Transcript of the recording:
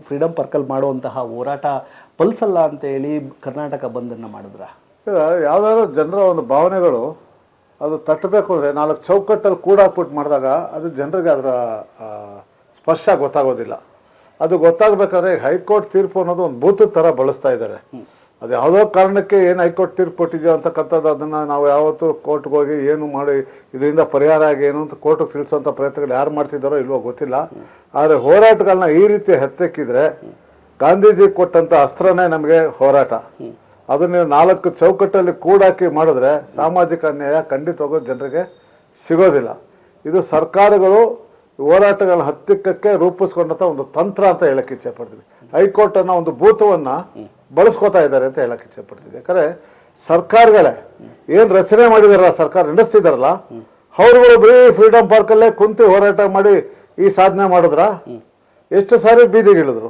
Freedom ಪಾರ್ಕಲ್ಲಿ ಮಾಡುವಂತಹ ಹೋರಾಟ ಪಲ್ಸಲ್ಲ ಅಂತ ಹೇಳಿ ಕರ್ನಾಟಕ ಬಂದನ್ನು ಮಾಡಿದ್ರ? ಯಾವ್ದಾದ್ರು ಜನರ ಒಂದು ಭಾವನೆಗಳು ಅದು ತಟ್ಟಬೇಕು ಅಂದರೆ 4 ಚೌಕಟ್ಟಲ್ಲಿ ಕೂಡಾಕ್ಬಿಟ್ಟು ಮಾಡಿದಾಗ ಅದು ಜನರಿಗೆ ಅದರ ಸ್ಪರ್ಶ ಗೊತ್ತಾಗೋದಿಲ್ಲ. ಅದು ಗೊತ್ತಾಗಬೇಕಾದ್ರೆ ಹೈಕೋರ್ಟ್ ತೀರ್ಪು ಅನ್ನೋದು ಒಂದು ಭೂತದ ಥರ ಬಳಸ್ತಾ ಇದ್ದಾರೆ. ಅದು ಯಾವುದೋ ಕಾರಣಕ್ಕೆ ಏನು ಹೈಕೋರ್ಟ್ ತೀರ್ಪು ಕೊಟ್ಟಿದೆಯೋ ಅಂತಕ್ಕಂಥದ್ದು ಅದನ್ನು ನಾವು ಯಾವತ್ತೂ ಕೋರ್ಟ್ಗೆ ಹೋಗಿ ಏನು ಮಾಡಿ ಇದರಿಂದ ಪರಿಹಾರ ಆಗಿ ಏನು ಅಂತ ಕೋರ್ಟ್ಗೆ ತಿಳಿಸುವಂಥ ಪ್ರಯತ್ನಗಳು ಯಾರು ಮಾಡ್ತಿದ್ದಾರೋ ಇಲ್ವೋ ಗೊತ್ತಿಲ್ಲ. ಆದರೆ ಹೋರಾಟಗಳನ್ನ ಈ ರೀತಿ ಹತ್ತೆಕ್ಕಿದ್ರೆ ಗಾಂಧೀಜಿ ಕೊಟ್ಟಂಥ ಅಸ್ತ್ರನೇ ನಮಗೆ ಹೋರಾಟ. ಅದನ್ನು 4 ಚೌಕಟ್ಟಲ್ಲಿ ಕೂಡಾಕಿ ಮಾಡಿದ್ರೆ ಸಾಮಾಜಿಕ ಅನ್ಯಾಯ ಖಂಡಿತವಾಗೂ ಜನರಿಗೆ ಸಿಗೋದಿಲ್ಲ. ಇದು ಸರ್ಕಾರಗಳು ಹೋರಾಟಗಳ ಹತ್ತಿಕ್ಕಕ್ಕೆ ರೂಪಿಸ್ಕೊಂಡಂಥ ಒಂದು ತಂತ್ರ ಅಂತ ಹೇಳಕ್ಕೆ ಇಚ್ಛೆ ಪಡ್ತೀವಿ. ಹೈಕೋರ್ಟ್ ಅನ್ನೋ ಒಂದು ಭೂತವನ್ನ ಬಳಸ್ಕೋತಾ ಇದ್ದಾರೆ ಅಂತ ಹೇಳಕ್ ಇಚ್ಛೆ ಪಡ್ತೀವಿ. ಯಾಕಂದ್ರೆ ಸರ್ಕಾರಗಳೇ ಏನ್ ರಚನೆ ಮಾಡಿದಾರಲ್ಲ, ಸರ್ಕಾರ ನಡೆಸ್ತಿದಾರಲ್ಲ, ಅವ್ರುಗಳು ಬರೀ ಫ್ರೀಡಮ್ ಪಾರ್ಕಲ್ಲೇ ಕುಂತು ಹೋರಾಟ ಮಾಡಿ ಈ ಸಾಧನೆ ಮಾಡಿದ್ರ? ಎಷ್ಟು ಸಾರಿ ಬೀದಿಗಿಳಿದ್ರು?